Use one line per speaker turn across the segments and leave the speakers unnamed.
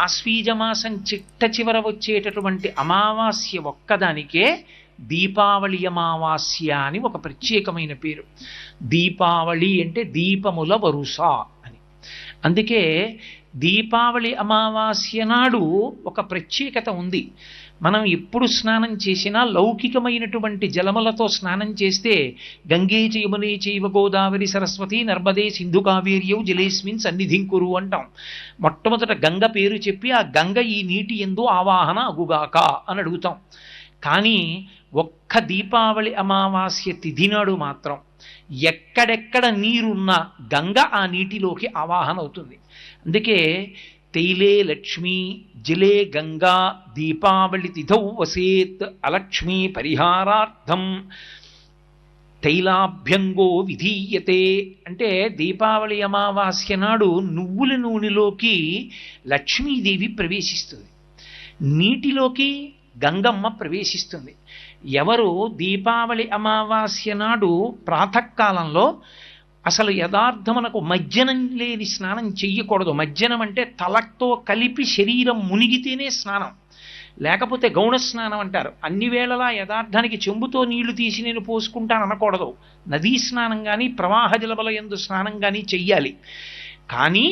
ఆశ్వీజమాసం చిట్ట చివర వచ్చేటటువంటి అమావాస్య ఒక్కదానికే దీపావళి అమావాస్య అని ఒక ప్రత్యేకమైన పేరు. దీపావళి అంటే దీపముల వరుస అని. అందుకే దీపావళి అమావాస్య నాడు ఒక ప్రత్యేకత ఉంది. మనం ఎప్పుడు స్నానం చేసినా లౌకికమైనటువంటి జలములతో స్నానం చేస్తే గంగే యమునే చైవ గోదావరి సరస్వతి నర్మదే సింధు కావేర్యౌ జలేస్మిన్ సన్నిధింకురు అంటాం. మొట్టమొదట గంగ పేరు చెప్పి ఆ గంగ ఈ నీటి యందు ఆవాహన అగుగాక అని అడుగుతాం. కానీ ఒక్క దీపావళి అమావాస్య తిథి నాడు మాత్రం ఎక్కడెక్కడ నీరున్నా గంగ ఆ నీటిలోకి ఆవాహన అవుతుంది. అందుకే తైలే లక్ష్మీ జలే గంగా దీపావళి తిథౌ వసేత్ అలక్ష్మీ పరిహారార్థం తైలాభ్యంగో విధీయతే అంటే దీపావళి అమావాస్య నాడు నువ్వుల నూనెలోకి లక్ష్మీదేవి ప్రవేశిస్తుంది, నీటిలోకి గంగమ్మ ప్రవేశిస్తుంది. ఎవరు దీపావళి అమావాస్య నాడు ప్రాతకాలంలో అసలు యథార్థమునకు మజ్జనం లేని స్నానం చెయ్యకూడదు. మజ్జనం అంటే తలతో కలిపి శరీరం మునిగితేనే స్నానం, లేకపోతే గౌణ స్నానం అంటారు. అన్ని వేళలా యథార్థానికి చెంబుతో నీళ్లు తీసి నేను పోసుకుంటాను అనకూడదు. నదీ స్నానం కానీ ప్రవాహ జలబల యందు స్నానం కానీ చెయ్యాలి. కానీ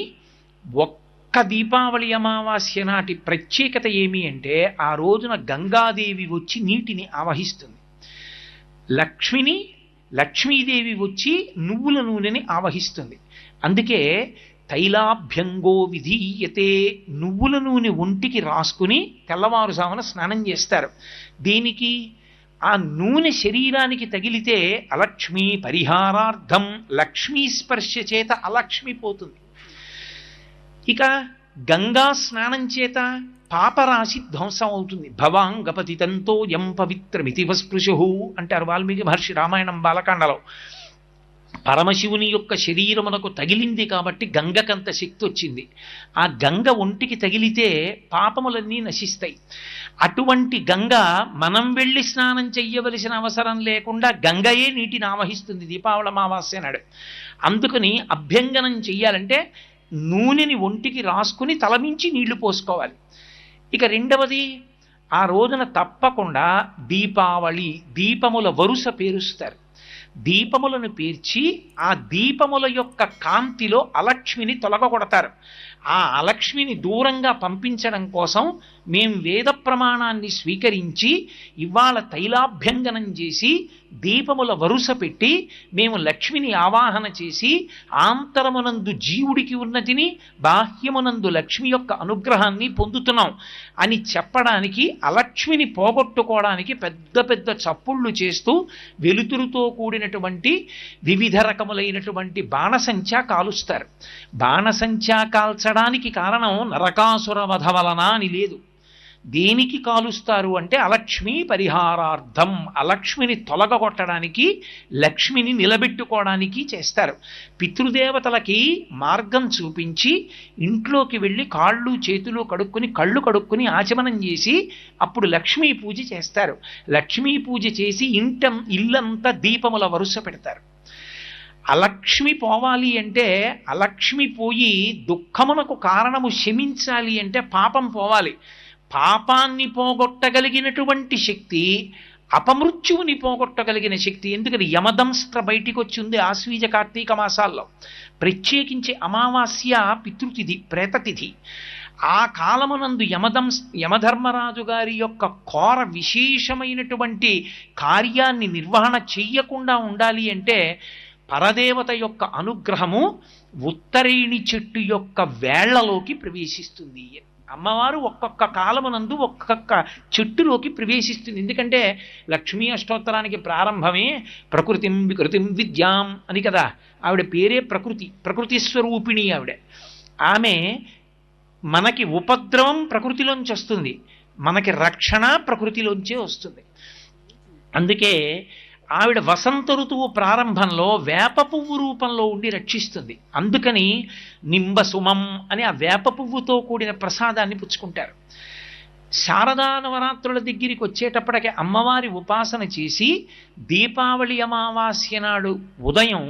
ఒక్క దీపావళి అమావాస్య నాటి ప్రత్యేకత ఏమి అంటే ఆ రోజున గంగాదేవి వచ్చి నీటిని ఆవహిస్తుంది, లక్ష్మీదేవి వచ్చి నువ్వుల నూనెని ఆవహిస్తుంది. అందుకే తైలాభ్యంగో విధీయతే, నువ్వుల నూనె ఒంటికి రాసుకుని తెల్లవారుజామున స్నానం చేస్తారు. దీనికి ఆ నూనె శరీరానికి తగిలితే అలక్ష్మీ పరిహారార్థం, లక్ష్మీ స్పర్శ చేత అలక్ష్మి పోతుంది. ఇక గంగా స్నానం చేత పాపరాశి ధ్వంసం అవుతుంది. భవాంగపతితంతో యం పవిత్రమితి వస్పృశు అంటారు వాల్మీకి మహర్షి రామాయణం బాలకాండలో. పరమశివుని యొక్క శరీరమునకు తగిలింది కాబట్టి గంగకంత శక్తి వచ్చింది. ఆ గంగ ఒంటికి తగిలితే పాపములన్నీ నశిస్తాయి. అటువంటి గంగ మనం వెళ్ళి స్నానం చెయ్యవలసిన అవసరం లేకుండా గంగయే నీటిని ఆవహిస్తుంది దీపావళి అమావాస్య నాడు. అందుకని అభ్యంగనం చెయ్యాలంటే నూనెని ఒంటికి రాసుకుని తలమించి నీళ్లు పోసుకోవాలి. ఇక రెండవది, ఆ రోజున తప్పకుండా దీపావళి దీపముల వరుస పేరుస్తారు. దీపములను పేర్చి ఆ దీపముల యొక్క కాంతిలో అలక్ష్మిని తొలగొడతారు. ఆ అలక్ష్మిని దూరంగా పంపించడం కోసం మేం వేద ప్రమాణాన్ని స్వీకరించి ఇవాళ తైలాభ్యంగనం చేసి దీపముల వరుస పెట్టి మేము లక్ష్మిని ఆవాహన చేసి ఆంతరమునందు జీవుడికి ఉన్నతిని బాహ్యమునందు లక్ష్మి యొక్క అనుగ్రహాన్ని పొందుతున్నాం అని చెప్పడానికి అలక్ష్మిని పోగొట్టుకోవడానికి పెద్ద పెద్ద చప్పుళ్ళు చేస్తూ వెలుతురుతో కూడినటువంటి వివిధ రకములైనటువంటి బాణసంచా కాలుస్తారు. బాణసంచా కాల్చడానికి కారణం నరకాసుర వధ వలన అని లేదు. దేనికి కాలుస్తారు అంటే అలక్ష్మీ పరిహారార్థం, అలక్ష్మిని తొలగొట్టడానికి, లక్ష్మిని నిలబెట్టుకోవడానికి చేస్తారు. పితృదేవతలకి మార్గం చూపించి ఇంట్లోకి వెళ్ళి కాళ్ళు చేతులు కడుక్కుని కళ్ళు కడుక్కుని ఆచమనం చేసి అప్పుడు లక్ష్మీ పూజ చేస్తారు. లక్ష్మీ పూజ చేసి ఇల్లంతా దీపముల వరుస పెడతారు. అలక్ష్మి పోవాలి అంటే, అలక్ష్మి పోయి దుఃఖమునకు కారణము శమించాలి అంటే పాపం పోవాలి. పాపాన్ని పోగొట్టగలిగినటువంటి శక్తి అపమృత్యువుని పోగొట్టగలిగిన శక్తి. ఎందుకని యమదంస్త్ర బయటికి వచ్చింది ఆశ్వీజ కార్తీక మాసాల్లో. ప్రత్యేకించి అమావాస్య పితృతిథి, ప్రేతతిథి. ఆ కాలమునందు యమధర్మరాజు గారి యొక్క ఘోర విశేషమైనటువంటి కార్యాన్ని నిర్వహణ చెయ్యకుండా ఉండాలి అంటే పరదేవత యొక్క అనుగ్రహము ఉత్తరేణి చెట్టు యొక్క వేళ్లలోకి ప్రవేశిస్తుంది. అమ్మవారు ఒక్కొక్క కాలమునందు ఒక్కొక్క చెట్టులోకి ప్రవేశిస్తుంది. ఎందుకంటే లక్ష్మీ అష్టోత్తరానికి ప్రారంభమే ప్రకృతిం వికృతిం విద్యాం అని కదా. ఆవిడ పేరే ప్రకృతి, ప్రకృతి స్వరూపిణి ఆవిడ. ఆమె మనకి ఉపద్రవం ప్రకృతిలోంచి వస్తుంది, మనకి రక్షణ ప్రకృతిలోంచే వస్తుంది. అందుకే ఆవిడ వసంత ఋతువు ప్రారంభంలో వేప పువ్వు రూపంలో ఉండి రక్షిస్తుంది. అందుకని నింబసుమం అని ఆ వేప పువ్వుతో కూడిన ప్రసాదాన్ని పుచ్చుకుంటారు. శారదా నవరాత్రుల దగ్గరికి వచ్చేటప్పటికి అమ్మవారి ఉపాసన చేసి దీపావళి అమావాస్య నాడు ఉదయం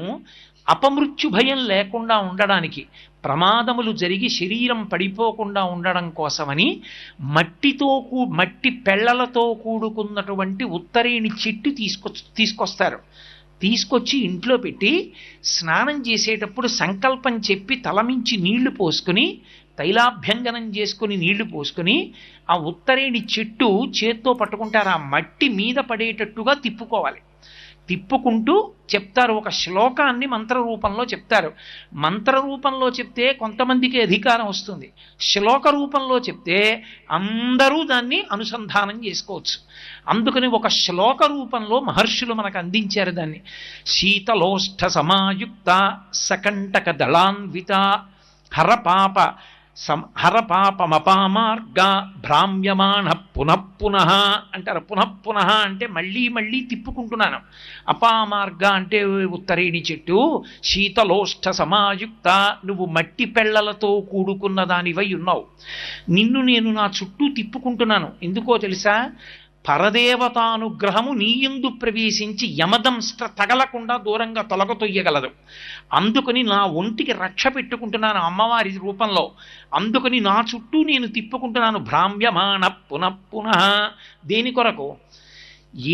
అపమృత్యు భయం లేకుండా ఉండడానికి ప్రమాదములు జరిగి శరీరం పడిపోకుండా ఉండడం కోసమని మట్టి పెళ్లలతో కూడుకున్నటువంటి ఉత్తరేణి చెట్టు తీసుకొస్తారు. తీసుకొచ్చి ఇంట్లో పెట్టి స్నానం చేసేటప్పుడు సంకల్పం చెప్పి తలమించి నీళ్లు పోసుకుని తైలాభ్యంగనం చేసుకుని నీళ్లు పోసుకుని ఆ ఉత్తరేణి చెట్టు చేత్తో పట్టుకుంటారు. ఆ మట్టి మీద పడేటట్టుగా తిప్పుకోవాలి. తిప్పుకుంటూ చెప్తారు, ఒక శ్లోకాన్ని మంత్రరూపంలో చెప్తారు. మంత్రరూపంలో చెప్తే కొంతమందికి అధికారం వస్తుంది, శ్లోక రూపంలో చెప్తే అందరూ దాన్ని అనుసంధానం చేసుకోవచ్చు. అందుకని ఒక శ్లోక రూపంలో మహర్షులు మనకు అందించారు దాన్ని. శీతలోష్ఠ సమాయుక్త సకంటక దళాన్విత హరపాపమపామార్గ భ్రామ్యమాణ పునఃపునః అంటారు. పునఃపునః అంటే మళ్ళీ మళ్ళీ తిప్పుకుంటున్నాను. అపామార్గ అంటే ఉత్తరేణి చెట్టు. శీతలోష్ఠ సమాయుక్త, నువ్వు మట్టి పెళ్లలతో కూడుకున్న దానివై ఉన్నావు. నిన్ను నేను నా చుట్టూ తిప్పుకుంటున్నాను. ఎందుకో తెలుసా? పరదేవతానుగ్రహము నీయందు ప్రవేశించి యమదంష్ట తగలకుండా దూరంగా తొలగతొయ్యగలదు. అందుకని నా ఒంటికి రక్ష పెట్టుకుంటున్నాను అమ్మవారి రూపంలో. అందుకని నా చుట్టూ నేను తిప్పుకుంటున్నాను. భ్రామ్యమాణ పునఃపునః. దేని కొరకు?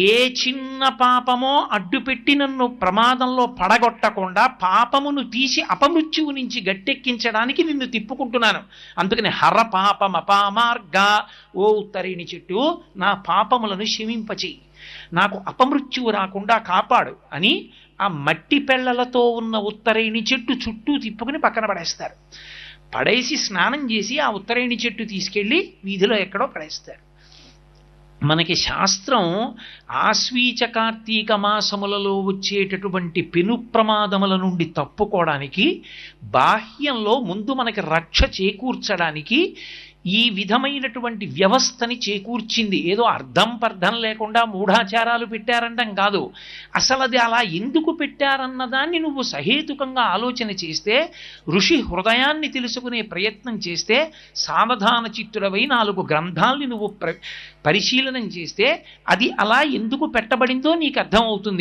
ఏ చిన్న పాపమో అడ్డుపెట్టి నన్ను ప్రమాదంలో పడగొట్టకుండా పాపమును తీసి అపమృత్యువు నుంచి గట్టెక్కించడానికి నిన్ను తిప్పుకుంటున్నాను. అందుకని హరపాపమపామార్గ, ఓ ఉత్తరేణి చెట్టు, నా పాపములను క్షమింపచేయి, నాకు అపమృత్యువు రాకుండా కాపాడు అని ఆ మట్టి పెళ్లలతో ఉన్న ఉత్తరేణి చెట్టు చుట్టూ తిప్పుకుని పక్కన పడేస్తారు. పడేసి స్నానం చేసి ఆ ఉత్తరేణి చెట్టు తీసుకెళ్ళి వీధిలో ఎక్కడో పడేస్తారు. మనకి శాస్త్రం ఆశ్వీజ కార్తీక మాసములలో వచ్చేటటువంటి పెను ప్రమాదముల నుండి తప్పుకోవడానికి, బాహ్యంలో ముందు మనకి రక్ష చేకూర్చడానికి ఈ విధమైనటువంటి వ్యవస్థని చేకూర్చింది. ఏదో అర్థం పర్థం లేకుండా మూఢాచారాలు పెట్టారంటాం కాదు. అసలు అది అలా ఎందుకు పెట్టారన్న దాన్ని నువ్వు సహేతుకంగా ఆలోచన చేస్తే, ఋషి హృదయాన్ని తెలుసుకునే ప్రయత్నం చేస్తే, సావధాన చిత్తుడవై 4 గ్రంథాల్ని నువ్వు పరిశీలనం చేస్తే అది అలా ఎందుకు పెట్టబడిందో నీకు అర్థమవుతుంది.